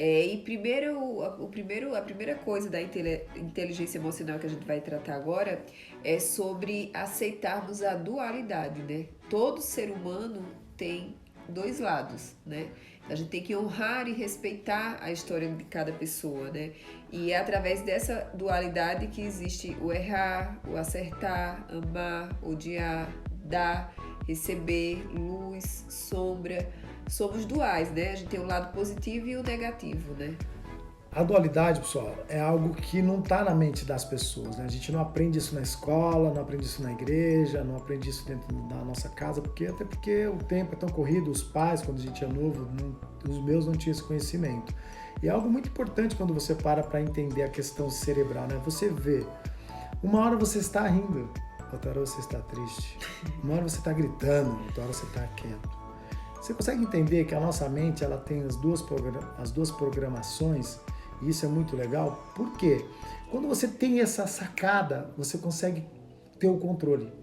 E primeiro, a primeira coisa da inteligência emocional que a gente vai tratar agora é sobre aceitarmos a dualidade, né? Todo ser humano tem dois lados, né? A gente tem que honrar e respeitar a história de cada pessoa, né? E é através dessa dualidade que existe o errar, o acertar, amar, odiar, dar, receber, luz, sombra. Somos duais, né? A gente tem o lado positivo e o negativo, né? A dualidade, pessoal, é algo que não está na mente das pessoas, né? A gente não aprende isso na escola, não aprende isso na igreja, não aprende isso dentro da nossa casa, até porque o tempo é tão corrido, os pais, quando a gente é novo, os meus não tinham esse conhecimento. E é algo muito importante quando você para entender a questão cerebral, né? Você vê, uma hora você está rindo, outra hora você está triste, uma hora você está gritando, outra hora você está quieto. Você consegue entender que a nossa mente ela tem as duas programações e isso é muito legal? Por quê? Quando você tem essa sacada, você consegue ter o controle.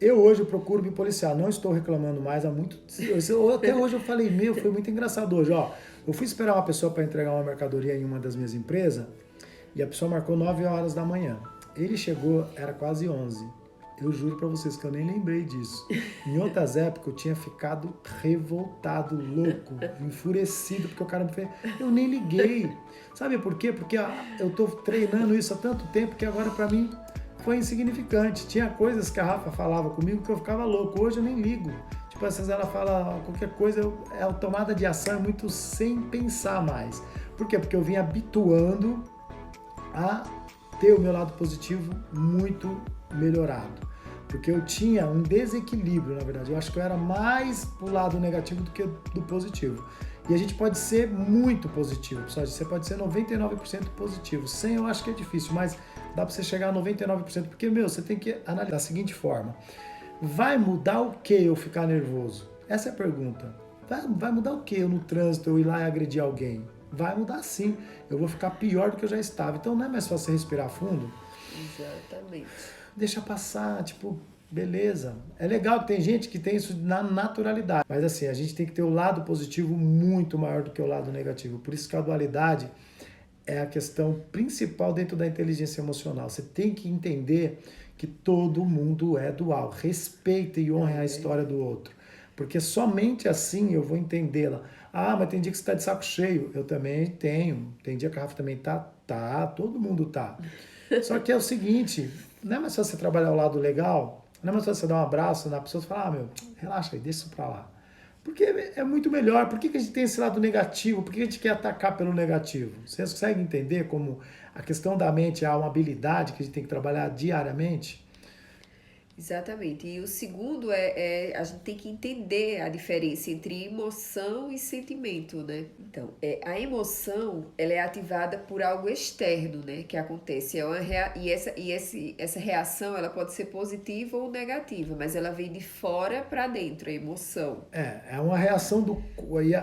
Eu hoje procuro me policiar, não estou reclamando mais há muito tempo. Até hoje eu falei, foi muito engraçado hoje. Ó, eu fui esperar uma pessoa para entregar uma mercadoria em uma das minhas empresas e a pessoa marcou 9 horas da manhã. Ele chegou, era quase 11. Eu juro pra vocês que eu nem lembrei disso. Em outras épocas eu tinha ficado revoltado, louco, enfurecido, porque o cara me fez. Eu nem liguei. Sabe por quê? Porque eu tô treinando isso há tanto tempo que agora pra mim foi insignificante. Tinha coisas que a Rafa falava comigo que eu ficava louco. Hoje eu nem ligo. Tipo, às vezes ela fala qualquer coisa, a tomada de ação é muito sem pensar mais. Por quê? Porque eu vim habituando a ter o meu lado positivo muito melhorado. Porque eu tinha um desequilíbrio, na verdade. Eu acho que eu era mais pro lado negativo do que do positivo. E a gente pode ser muito positivo, pessoal. Você pode ser 99% positivo. 100 eu acho que é difícil, mas dá pra você chegar a 99%. Porque, você tem que analisar da seguinte forma. Vai mudar o que eu ficar nervoso? Essa é a pergunta. Vai mudar o que eu no trânsito, eu ir lá e agredir alguém? Vai mudar sim. Eu vou ficar pior do que eu já estava. Então não é mais fácil você respirar fundo? Exatamente. Deixa passar, tipo, beleza. É legal que tem gente que tem isso na naturalidade. Mas assim, a gente tem que ter o lado positivo muito maior do que o lado negativo. Por isso que a dualidade é a questão principal dentro da inteligência emocional. Você tem que entender que todo mundo é dual. Respeite e honre a história do outro. Porque somente assim eu vou entendê-la. Ah, mas tem dia que você está de saco cheio. Eu também tenho. Tem dia que a Rafa também tá. Tá, todo mundo tá. Só que é o seguinte, não é mais só você trabalhar ao lado legal, não é mais só você dar um abraço na pessoa e falar, relaxa aí, deixa isso pra lá. Porque é muito melhor. Por que a gente tem esse lado negativo? Por que a gente quer atacar pelo negativo? Vocês conseguem entender como a questão da mente é uma habilidade que a gente tem que trabalhar diariamente? Exatamente. E o segundo a gente tem que entender a diferença entre emoção e sentimento, né? Então, a emoção, ela é ativada por algo externo, né? Que acontece. Essa reação, ela pode ser positiva ou negativa, mas ela vem de fora para dentro, a emoção. É uma reação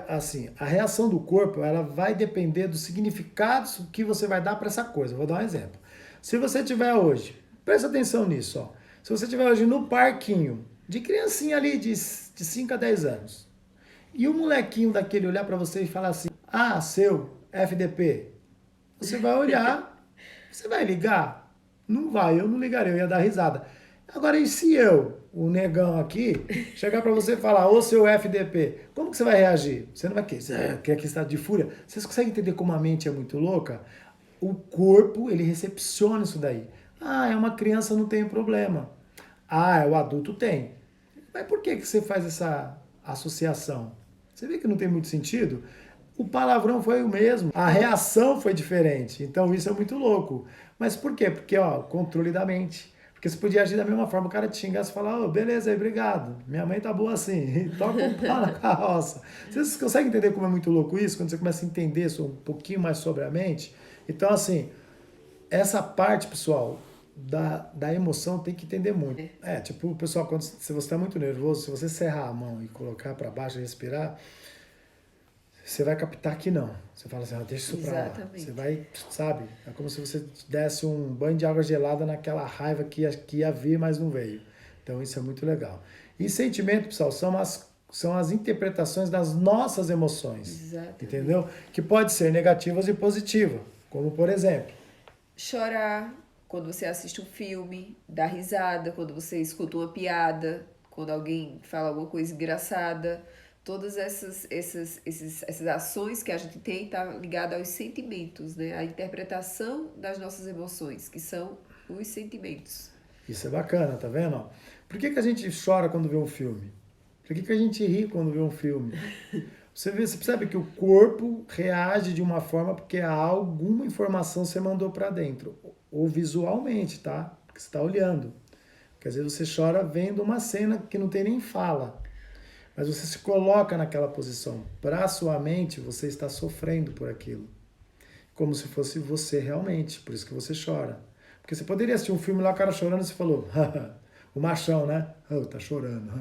assim, a reação do corpo, ela vai depender do significado que você vai dar para essa coisa. Vou dar um exemplo. Se você tiver hoje, presta atenção nisso, ó. Se você estiver hoje no parquinho, de criancinha ali de 5 a 10 anos, e o molequinho daquele olhar para você e falar assim, ah, seu FDP, você vai olhar, você vai ligar? Não vai, eu não ligaria, eu ia dar risada. Agora, e se eu, o negão aqui, chegar para você e falar, ô seu FDP, como que você vai reagir? Você não vai querer, você quer que está de fúria? Vocês conseguem entender como a mente é muito louca? O corpo, ele recepciona isso daí. Ah, é uma criança, não tem problema. Ah, o adulto tem. Mas por que você faz essa associação? Você vê que não tem muito sentido? O palavrão foi o mesmo, a reação foi diferente. Então isso é muito louco. Mas por quê? Porque, ó, controle da mente. Porque você podia agir da mesma forma, o cara te xingasse e falar, oh, beleza aí, obrigado. Minha mãe tá boa assim. E toca o pau na carroça. Vocês conseguem entender como é muito louco isso? Quando você começa a entender um pouquinho mais sobre a mente? Então, assim, essa parte, pessoal, da emoção tem que entender muito. Tipo, pessoal, se você está muito nervoso, se você cerrar a mão e colocar para baixo e respirar, você vai captar que não. Você fala assim, deixa isso pra lá. Você Exatamente. vai, sabe? É como se você desse um banho de água gelada naquela raiva que ia vir, mas não veio. Então isso é muito legal. E sentimento, pessoal, são as são as interpretações das nossas emoções. Exatamente. Entendeu? Que pode ser negativas e positivas. Como, por exemplo, Chorar quando você assiste um filme, dar risada quando você escuta uma piada, quando alguém fala alguma coisa engraçada. Todas essas ações que a gente tem tá ligada aos sentimentos, né? A interpretação das nossas emoções, que são os sentimentos. isso é bacana, tá vendo? Por que a gente chora quando vê um filme? Por que a gente ri quando vê um filme? Você percebe que o corpo reage de uma forma porque há alguma informação você mandou para dentro. Ou visualmente, tá? Porque você está olhando. Porque às vezes você chora vendo uma cena que não tem nem fala. Mas você se coloca naquela posição. Para a sua mente, você está sofrendo por aquilo. Como se fosse você realmente. Por isso que você chora. Porque você poderia assistir um filme lá, o cara chorando, e você falou, o machão, né? Oh, tá chorando.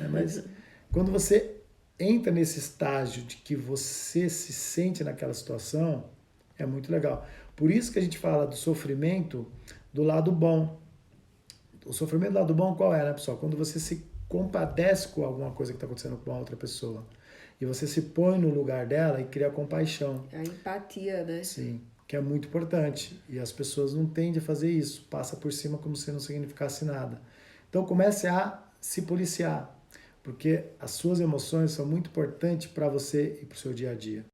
Mas quando você entra nesse estágio de que você se sente naquela situação, é muito legal. Por isso que a gente fala do sofrimento do lado bom. O sofrimento do lado bom qual é, né, pessoal? Quando você se compadece com alguma coisa que está acontecendo com a outra pessoa. E você se põe no lugar dela e cria compaixão. A empatia, né? Sim, que é muito importante. E as pessoas não tendem a fazer isso. Passa por cima como se não significasse nada. Então comece a se policiar. Porque as suas emoções são muito importantes para você e para o seu dia a dia.